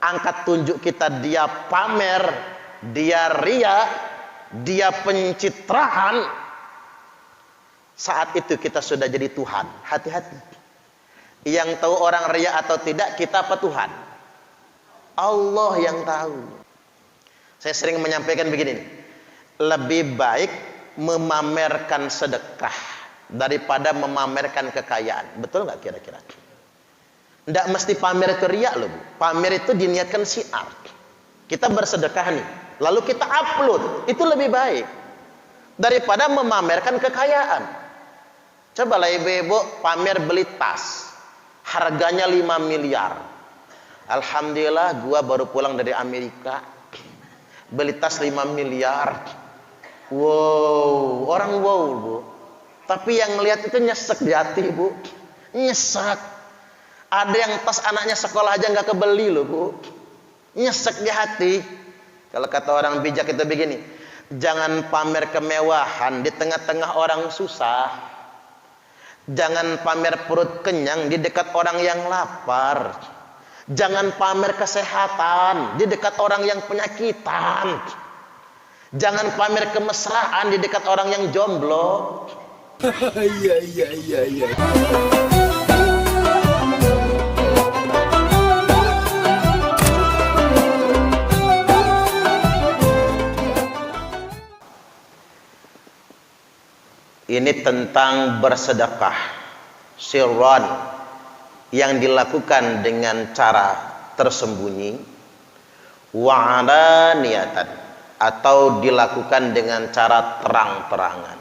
angkat tunjuk kita, dia pamer, dia ria, dia pencitraan, saat itu kita sudah jadi Tuhan. Hati-hati. Yang tahu orang ria atau tidak kita apa Tuhan? Allah yang tahu. Saya sering menyampaikan begini, lebih baik memamerkan sedekah daripada memamerkan kekayaan. Betul nggak kira-kira? Nggak mesti pamer itu riak loh, Bu. Pamer itu diniatkan syiar. Kita bersedekah nih, lalu kita upload, itu lebih baik daripada memamerkan kekayaan. Cobalah ibu-ibu pamer beli tas, harganya 5 miliar. Alhamdulillah, gua baru pulang dari Amerika, beli tas 5 miliar. Wow, orang wow, Bu. Tapi yang lihat itu nyesek di hati, Bu. Nyesek. Ada yang tas anaknya sekolah aja nggak kebeli loh, Bu. Nyesek di hati. Kalau kata orang bijak itu begini, jangan pamer kemewahan di tengah-tengah orang susah. Jangan pamer perut kenyang di dekat orang yang lapar. Jangan pamer kesehatan di dekat orang yang penyakitan. Jangan pamer kemesraan di dekat orang yang jomblo. Iya. Ini tentang bersedekah sirran yang dilakukan dengan cara tersembunyi, wa alaniyatan atau dilakukan dengan cara terang-terangan.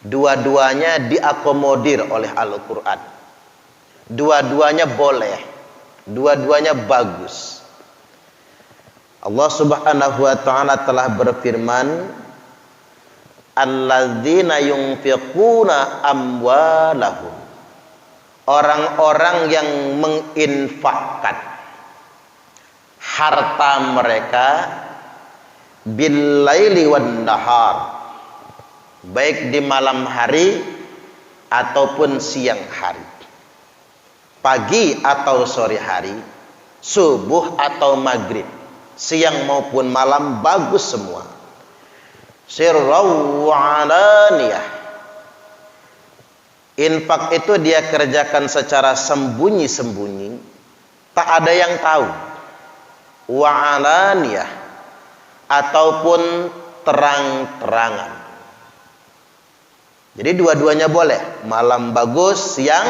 Dua-duanya diakomodir oleh Al-Qur'an. Dua-duanya boleh, dua-duanya bagus. Allah Subhanahu wa taala telah berfirman, alladzina yunfiquna amwalahum, orang-orang yang menginfakkan harta mereka bil laili wan nahar, baik di malam hari ataupun siang hari, pagi atau sore hari, subuh atau maghrib, siang maupun malam, bagus semua. Sirraw wa alaniyah. Infak itu dia kerjakan secara sembunyi-sembunyi, tak ada yang tahu. Wa alaniyah ataupun terang-terangan. Jadi dua-duanya boleh. Malam bagus, siang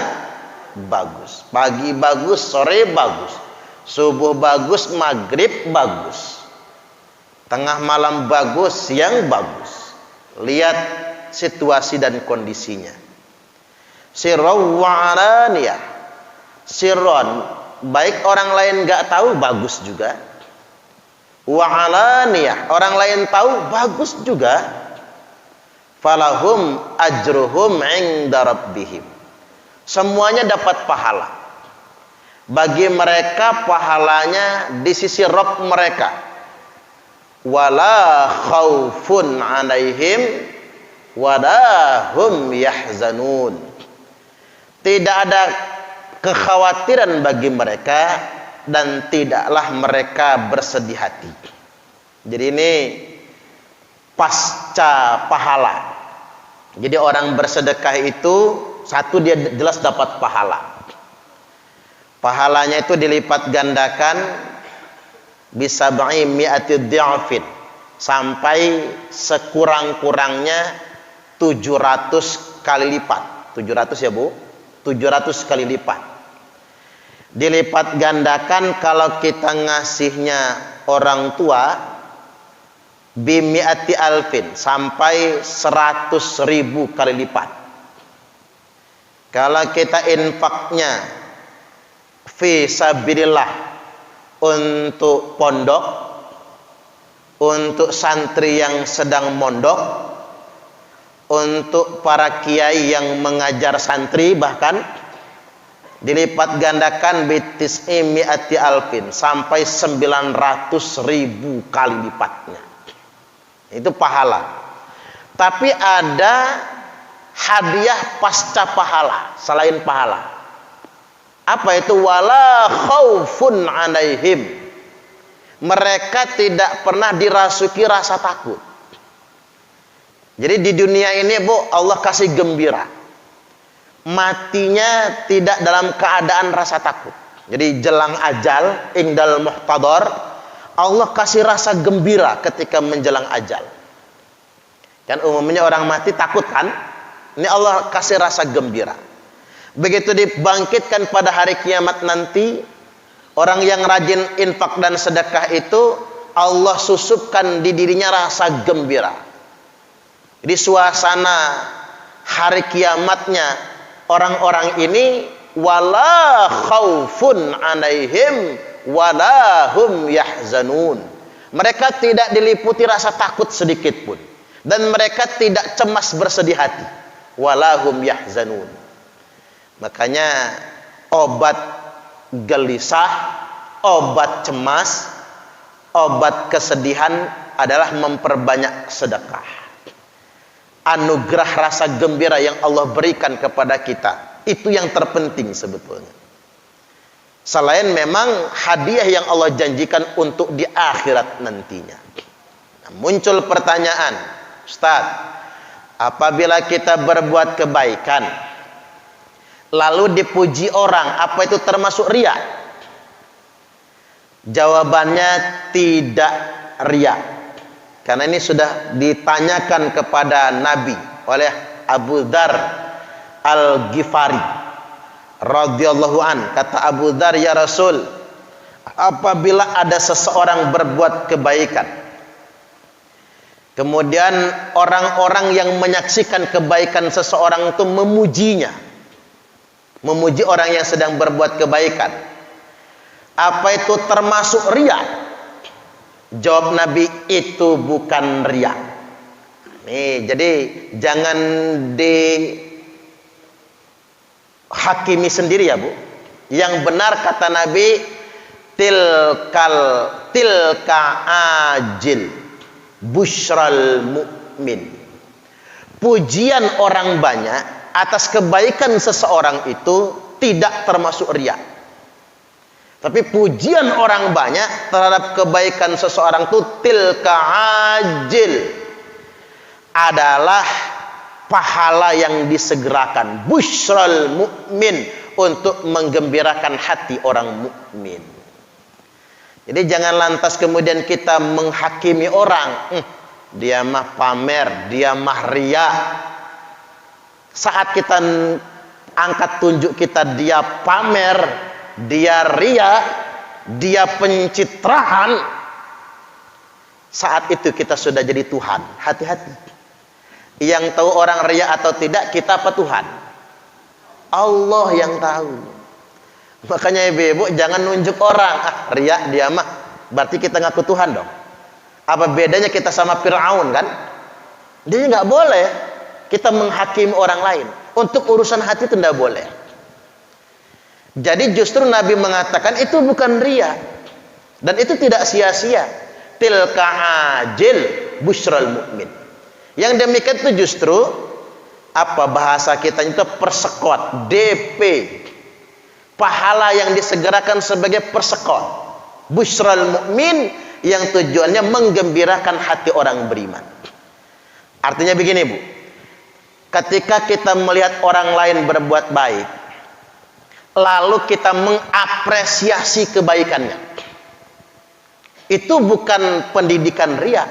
bagus, pagi bagus, sore bagus, subuh bagus, maghrib bagus, tengah malam bagus, siang bagus. Lihat situasi dan kondisinya. Sirran wa alaniyah. Sirran, baik orang lain nggak tahu, bagus juga. Wa alaniyah, orang lain tahu, bagus juga. Falahum ajruhum 'inda rabbihim. Semuanya dapat pahala. Bagi mereka pahalanya di sisi Rabb mereka. Wala khaufun 'alaihim wala hum yahzanun. Tidak ada kekhawatiran bagi mereka dan tidaklah mereka bersedih hati. Jadi ini pasca pahala. Jadi orang bersedekah itu satu, dia jelas dapat pahala. Pahalanya itu dilipat gandakan bisa mi'ati dhi'afin, sampai sekurang-kurangnya 700 kali lipat. 700 ya, Bu? 700 kali lipat. Dilipat gandakan kalau kita ngasihnya orang tua bimi'ati alfin, sampai 100.000 kali lipat. Kalau kita infaknya fi sabilillah, untuk pondok, untuk santri yang sedang mondok, untuk para kiai yang mengajar santri, bahkan dilipat gandakan bitis'i mi'ati alfin, sampai 900.000 kali lipatnya. Itu pahala. Tapi ada hadiah pasca pahala, selain pahala. Apa itu? Wala khaufun 'alaihim. Mereka tidak pernah dirasuki rasa takut. Jadi di dunia ini, Bu, Allah kasih gembira. Matinya tidak dalam keadaan rasa takut. Jadi jelang ajal, indal muhtadar, Allah kasih rasa gembira ketika menjelang ajal. Kan umumnya orang mati takut kan? Ini Allah kasih rasa gembira. Begitu dibangkitkan pada hari kiamat nanti, orang yang rajin infak dan sedekah itu Allah susupkan di dirinya rasa gembira. Di suasana hari kiamatnya, orang-orang ini wala khaufun 'alaihim wala hum yahzanun. Mereka tidak diliputi rasa takut sedikit pun, dan mereka tidak cemas bersedih hati. Wala hum yahzanun. Makanya obat gelisah, obat cemas, obat kesedihan adalah memperbanyak sedekah. Anugerah rasa gembira yang Allah berikan kepada kita, itu yang terpenting sebetulnya. Selain memang hadiah yang Allah janjikan untuk di akhirat nantinya. Nah, muncul pertanyaan, Ustaz, apabila kita berbuat kebaikan lalu dipuji orang, apa itu termasuk riya? Jawabannya tidak riya. Karena ini sudah ditanyakan kepada Nabi oleh Abu Dzar Al-Ghifari radhiyallahu an. Kata Abu Dzar, ya Rasul, apabila ada seseorang berbuat kebaikan, kemudian orang-orang yang menyaksikan kebaikan seseorang itu memujinya, memuji orang yang sedang berbuat kebaikan, apa itu termasuk riya? Jawab Nabi, itu bukan riya. Nih, jadi jangan dihakimi sendiri ya, Bu. Yang benar kata Nabi, tilka ajil busyral mu'min. Pujian orang banyak atas kebaikan seseorang itu tidak termasuk riya. Tapi pujian orang banyak terhadap kebaikan seseorang itu tilka ajil, adalah pahala yang disegerakan, busyral mukmin, untuk menggembirakan hati orang mukmin. Jadi jangan lantas kemudian kita menghakimi orang, dia mah pamer, dia mah riya. Saat kita angkat tunjuk kita, dia pamer, dia riya, dia pencitraan, saat itu kita sudah jadi Tuhan. Hati-hati. Yang tahu orang riya atau tidak, kita apa Tuhan? Allah yang tahu. Makanya ibu-ibu jangan nunjuk orang, riya dia mah, berarti kita ngaku Tuhan dong. Apa bedanya kita sama Fir'aun kan? Dia nggak boleh kita menghakimi orang lain. Untuk urusan hati itu tidak boleh. Jadi justru Nabi mengatakan itu bukan riya, dan itu tidak sia-sia. Tilka ajil busyral mukmin. Yang demikian itu justru apa bahasa kita itu persekot, DP. Pahala yang disegerakan sebagai persekot. Busyral mukmin, yang tujuannya menggembirakan hati orang beriman. Artinya begini, Bu. Ketika kita melihat orang lain berbuat baik, lalu kita mengapresiasi kebaikannya, itu bukan pendidikan riya,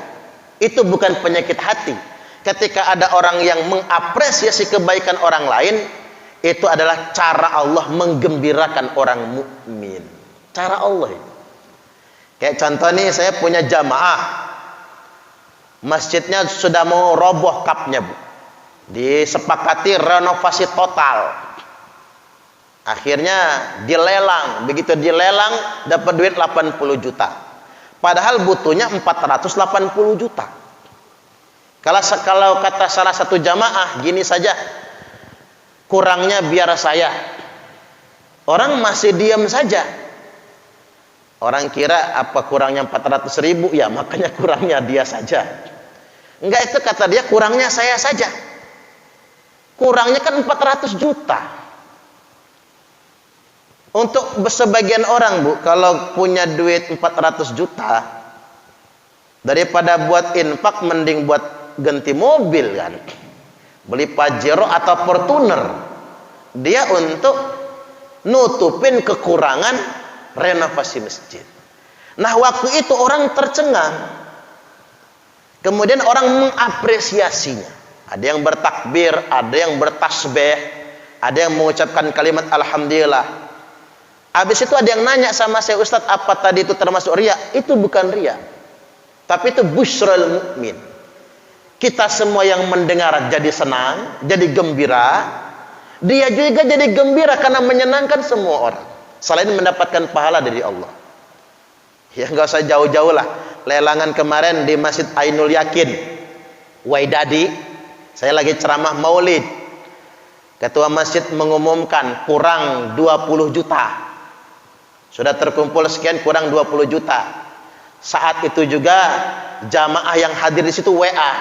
itu bukan penyakit hati. Ketika ada orang yang mengapresiasi kebaikan orang lain, itu adalah cara Allah menggembirakan orang mukmin. Cara Allah itu. Kayak contoh nih, saya punya jamaah, masjidnya sudah mau roboh kapnya, Bu. Disepakati renovasi total. Akhirnya dilelang, begitu dilelang dapat duit 80 juta. Padahal butuhnya 480 juta. Kalau kata salah satu jamaah, gini saja, kurangnya biar saya. Orang masih diam saja. Orang kira apa kurangnya 400 ribu, ya makanya kurangnya dia saja. Enggak, itu kata dia kurangnya saya saja. Kurangnya kan 400 juta. Untuk sebagian orang, Bu, kalau punya duit 400 juta, daripada buat infak mending buat ganti mobil kan. Beli Pajero atau Fortuner. Dia untuk nutupin kekurangan renovasi masjid. Nah, waktu itu orang tercengang. Kemudian orang mengapresiasinya. Ada yang bertakbir, ada yang bertasbih, ada yang mengucapkan kalimat alhamdulillah. Habis itu ada yang nanya sama saya, Ustadz, apa tadi itu termasuk riya? Itu bukan riya, tapi itu busyral mukmin. Kita semua yang mendengar jadi senang, jadi gembira. Dia juga jadi gembira karena menyenangkan semua orang, selain mendapatkan pahala dari Allah. Ya nggak usah jauh-jauh lah. Lelangan kemarin di Masjid Ainul Yakin Waidadi, saya lagi ceramah maulid. Ketua masjid mengumumkan kurang 20 juta. Sudah terkumpul sekian, kurang 20 juta. Saat itu juga jamaah yang hadir di situ WA.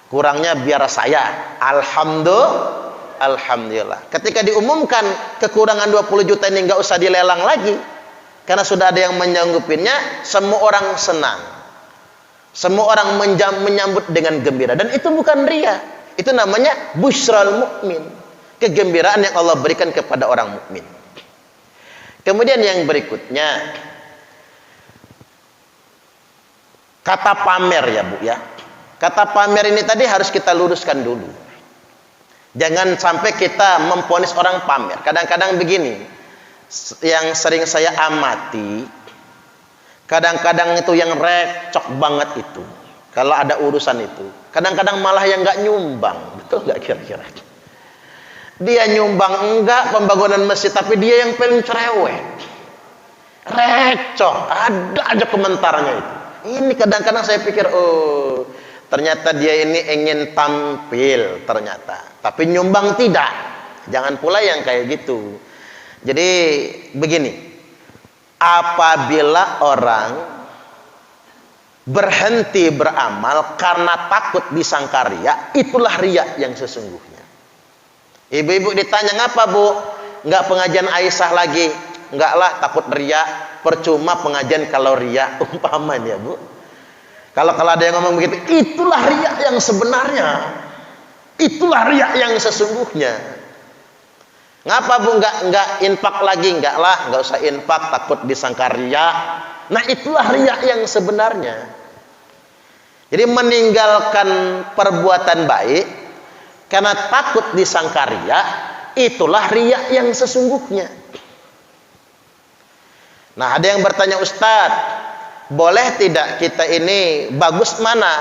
Kurangnya biar saya. Alhamdulillah. Ketika diumumkan kekurangan 20 juta ini nggak usah dilelang lagi. Karena sudah ada yang menyanggupinya, semua orang senang. Semua orang menyambut dengan gembira. Dan itu bukan riya. Itu namanya busyral mukmin. Kegembiraan yang Allah berikan kepada orang mukmin. Kemudian yang berikutnya, kata pamer ya Bu ya. Kata pamer ini tadi harus kita luruskan dulu. Jangan sampai kita memponis orang pamer. Kadang-kadang begini, yang sering saya amati, kadang-kadang itu yang recok banget itu. Kalau ada urusan itu, kadang-kadang malah yang nggak nyumbang. Betul nggak kira-kira? Dia nyumbang enggak pembangunan masjid, tapi dia yang paling cerewet. Recok, ada aja komentarnya itu. Ini kadang-kadang saya pikir, oh, ternyata dia ini ingin tampil ternyata. Tapi nyumbang tidak. Jangan pula yang kayak gitu. Jadi begini, apabila orang berhenti beramal karena takut disangka riya, itulah riya yang sesungguhnya. Ibu-ibu ditanya, ngapa Bu? Enggak pengajian Aisyah lagi? Enggak lah, takut riya. Percuma pengajian kalau riya, umpamanya Bu. Kalau ada yang ngomong begitu, itulah riya yang sebenarnya. Itulah riya yang sesungguhnya. Ngapa Bu enggak infak lagi? Enggak lah, enggak usah infak, takut disangka riya. Nah, itulah riya yang sebenarnya. Jadi meninggalkan perbuatan baik karena takut disangka riya, itulah riya yang sesungguhnya. Nah, ada yang bertanya, Ustadz, boleh tidak kita ini bagus mana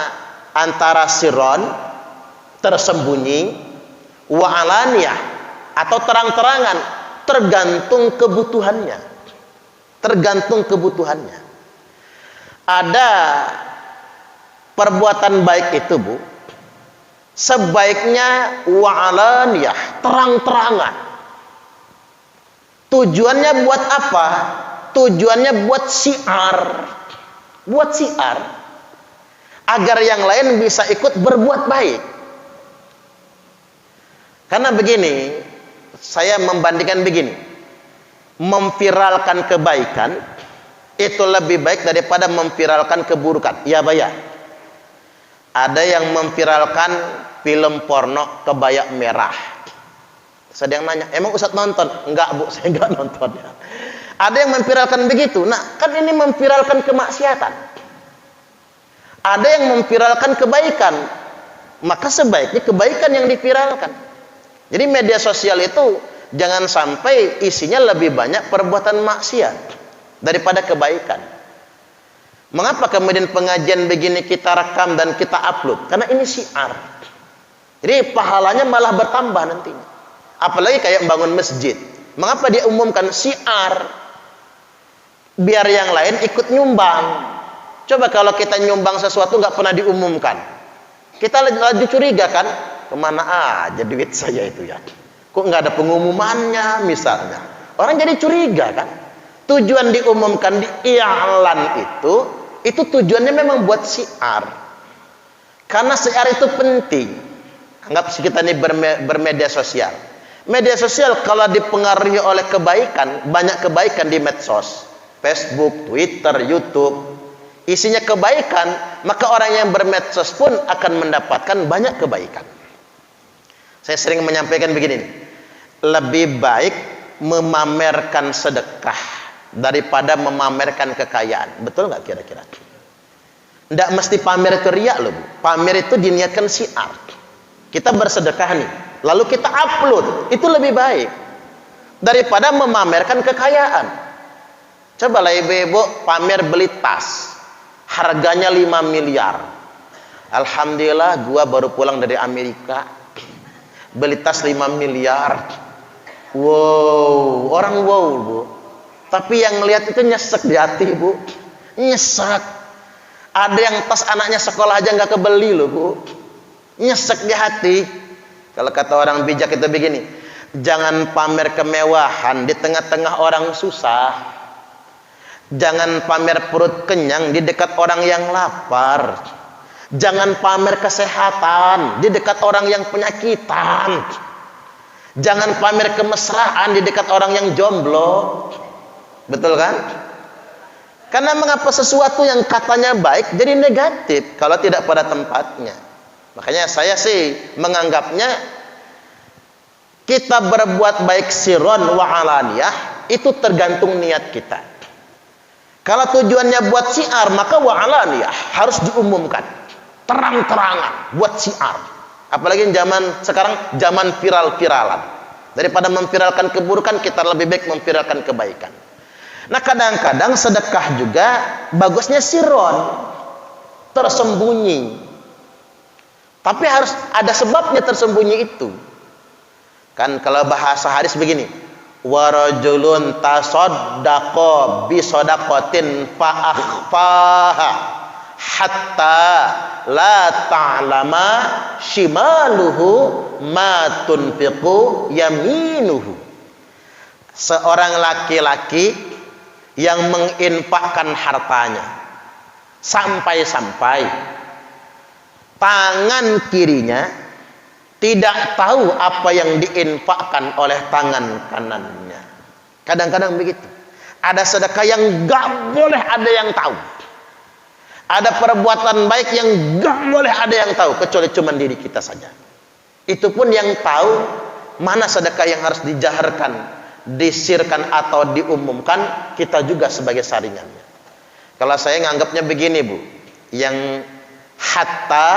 antara sirron, tersembunyi, wa alaniyah, atau terang-terangan? Tergantung kebutuhannya. Tergantung kebutuhannya. Ada perbuatan baik itu Bu, sebaiknya wa'alaniyah, terang-terangan. Tujuannya buat apa? Tujuannya buat syiar. Buat syiar. Agar yang lain bisa ikut berbuat baik. Karena begini, saya membandingkan begini. Memviralkan kebaikan itu lebih baik daripada memviralkan keburukan. Ya bayar. Ada yang memviralkan film porno kebaya merah. Saya yang nanya, emang Ustadz nonton? Enggak Bu, saya enggak nonton ya. Ada yang memviralkan begitu. Nah, kan ini memviralkan kemaksiatan. Ada yang memviralkan kebaikan. Maka sebaiknya kebaikan yang diviralkan. Jadi media sosial itu jangan sampai isinya lebih banyak perbuatan maksiat daripada kebaikan. Mengapa kemudian pengajian begini kita rekam dan kita upload? Karena ini syiar. Jadi pahalanya malah bertambah nantinya. Apalagi kayak membangun masjid. Mengapa dia umumkan syiar? Biar yang lain ikut nyumbang. Coba kalau kita nyumbang sesuatu nggak pernah diumumkan, kita lagi curiga kan? Kemana aja duit saya itu ya? Kok nggak ada pengumumannya misalnya? Orang jadi curiga kan? Tujuan diumumkan di i'lan itu tujuannya memang buat syiar. Karena syiar itu penting. Anggap kita ini bermedia sosial. Media sosial kalau dipengaruhi oleh kebaikan, banyak kebaikan di medsos, Facebook, Twitter, YouTube, isinya kebaikan, maka orang yang bermedsos pun akan mendapatkan banyak kebaikan. Saya sering menyampaikan begini, lebih baik memamerkan sedekah daripada memamerkan kekayaan. Betul nggak kira-kira? Nggak mesti pamer itu riya loh, Bu. Pamer itu diniatkan syiar. Kita bersedekah nih, lalu kita upload, itu lebih baik daripada memamerkan kekayaan. Cobalah ibu-ibu pamer beli tas, harganya 5 miliar. Alhamdulillah, gua baru pulang dari Amerika, beli tas 5 miliar. Wow, orang wow, Bu. Tapi yang lihat itu nyesek di hati, Bu. Nyesek. Ada yang tas anaknya sekolah aja nggak kebeli loh, Bu. Nyesek di hati. Kalau kata orang bijak itu begini, jangan pamer kemewahan di tengah-tengah orang susah. Jangan pamer perut kenyang di dekat orang yang lapar. Jangan pamer kesehatan di dekat orang yang penyakitan. Jangan pamer kemesraan di dekat orang yang jomblo. Betul kan? Karena mengapa sesuatu yang katanya baik jadi negatif kalau tidak pada tempatnya. Makanya saya sih menganggapnya kita berbuat baik sirron wa alaniyah itu tergantung niat kita. Kalau tujuannya buat syiar, maka wa alaniyah harus diumumkan terang-terangan buat syiar. Apalagi zaman sekarang zaman viral-viralan. Daripada memviralkan keburukan, kita lebih baik memviralkan kebaikan. Nah, kadang-kadang sedekah juga bagusnya sirron, tersembunyi. Tapi harus ada sebabnya tersembunyi itu. Kan kalau bahasa hadis begini, warajulun tasaddaqa bi shadaqatin fa akhfaha hatta la ta'lama shimaluhu ma tunfiqu yaminuhu. Seorang laki-laki yang menginfakkan hartanya sampai-sampai tangan kirinya tidak tahu apa yang diinfakkan oleh tangan kanannya. Kadang-kadang begitu. Ada sedekah yang gak boleh ada yang tahu. Ada perbuatan baik yang gak boleh ada yang tahu, kecuali cuma diri kita saja. Itu pun yang tahu mana sedekah yang harus dijaharkan, disirkan atau diumumkan, kita juga sebagai saringannya. Kalau saya nganggapnya begini, Bu, yang hatta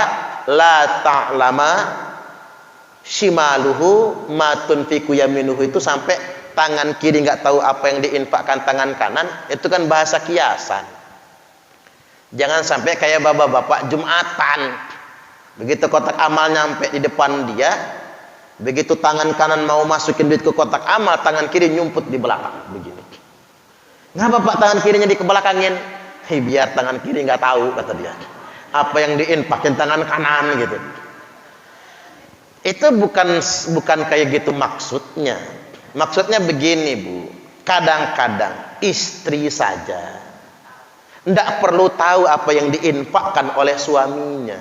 la ta'lama shimaluhu ma tunfiqu yaminuhu itu sampai tangan kiri nggak tahu apa yang diinfakkan tangan kanan, itu kan bahasa kiasan. Jangan sampai kayak bapak-bapak Jumatan, begitu kotak amal nyampe di depan dia, begitu tangan kanan mau masukin duit ke kotak amal, tangan kiri nyumput di belakang begini. Ngapa Pak tangan kirinya dikebelakangin? Biar tangan kiri nggak tahu, kata dia, apa yang diinfakin tangan kanan gitu. Itu bukan kayak gitu maksudnya. Maksudnya begini, Bu. Kadang-kadang istri saja tidak perlu tahu apa yang diinfakkan oleh suaminya.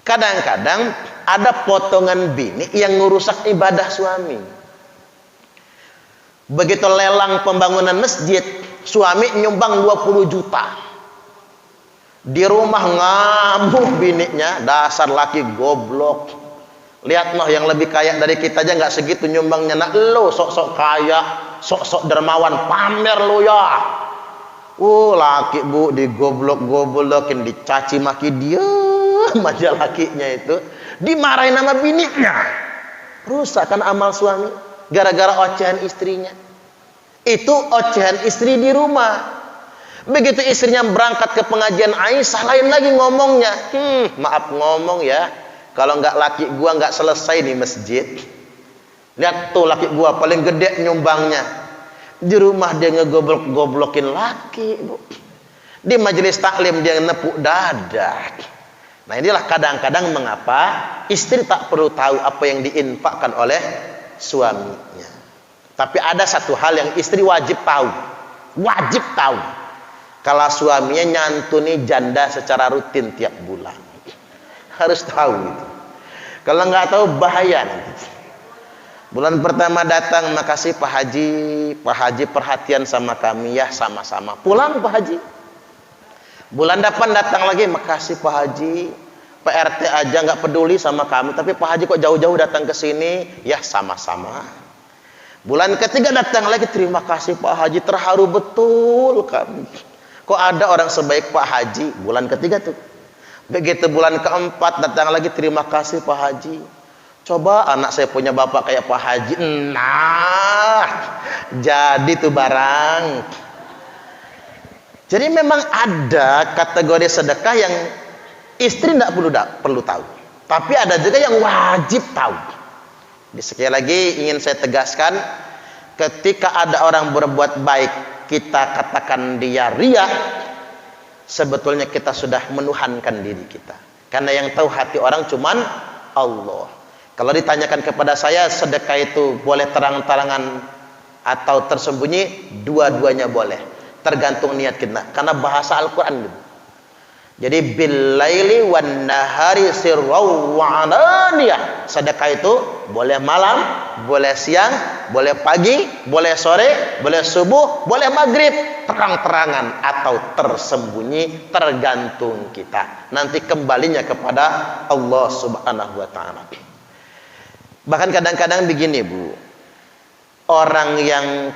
Kadang-kadang ada potongan bini yang ngerusak ibadah suami. Begitu lelang pembangunan masjid, suami nyumbang 20 juta. Di rumah ngamuk bininya, dasar laki goblok. Lihat noh, yang lebih kaya dari kita aja nggak segitu nyumbangnya. Nak lo sok-sok kaya, sok-sok dermawan, pamer lo ya. Laki Bu digoblok-goblokin, dicaci maki, dia aja lakinya itu, dimarahin sama bininya. Rusak kan amal suami gara-gara ocehan istrinya. Itu ocehan istri di rumah. Begitu istrinya berangkat ke pengajian Aisyah, lain lagi ngomongnya. Maaf ngomong ya, kalau nggak laki gua nggak selesai di masjid. Lihat tuh laki gua paling gede nyumbangnya. Di rumah dia ngegoblok-goblokin laki, Bu. Di majelis taklim dia nepuk dada. Nah, inilah kadang-kadang mengapa istri tak perlu tahu apa yang diinfakkan oleh suaminya. Tapi ada satu hal yang istri wajib tahu. Wajib tahu. Kalau suaminya nyantuni janda secara rutin tiap bulan. Harus tahu itu. Kalau nggak tahu bahaya nanti. Bulan pertama datang, makasih Pak Haji. Pak Haji perhatian sama kami, ya sama-sama. Pulang Pak Haji. Bulan depan datang lagi, makasih Pak Haji. Pak RT aja nggak peduli sama kami, tapi Pak Haji kok jauh-jauh datang ke sini, ya sama-sama. Bulan ketiga datang lagi, terima kasih Pak Haji, terharu betul kami. Kok ada orang sebaik Pak Haji? Bulan ketiga tuh. Begitu bulan keempat datang lagi, terima kasih Pak Haji. Coba anak saya punya bapak kayak Pak Haji. Nah, jadi tuh barang. Jadi memang ada kategori sedekah yang istri tidak perlu tahu. Tapi ada juga yang wajib tahu. Sekali lagi ingin saya tegaskan, ketika ada orang berbuat baik, kita katakan dia riya, sebetulnya kita sudah menuhankan diri kita. Karena yang tahu hati orang cuman Allah. Kalau ditanyakan kepada saya, sedekah itu boleh terang-terangan atau tersembunyi, dua-duanya boleh. Tergantung niat kita. Karena bahasa Al-Quran gitu. Jadi bil-laili wan nahari sirran wa alaniyah. Sedekah itu boleh malam, boleh siang, boleh pagi, boleh sore, boleh subuh, boleh maghrib, terang-terangan atau tersembunyi, tergantung kita. Nanti kembalinya kepada Allah Subhanahu wa taala. Bahkan kadang-kadang begini Bu, orang yang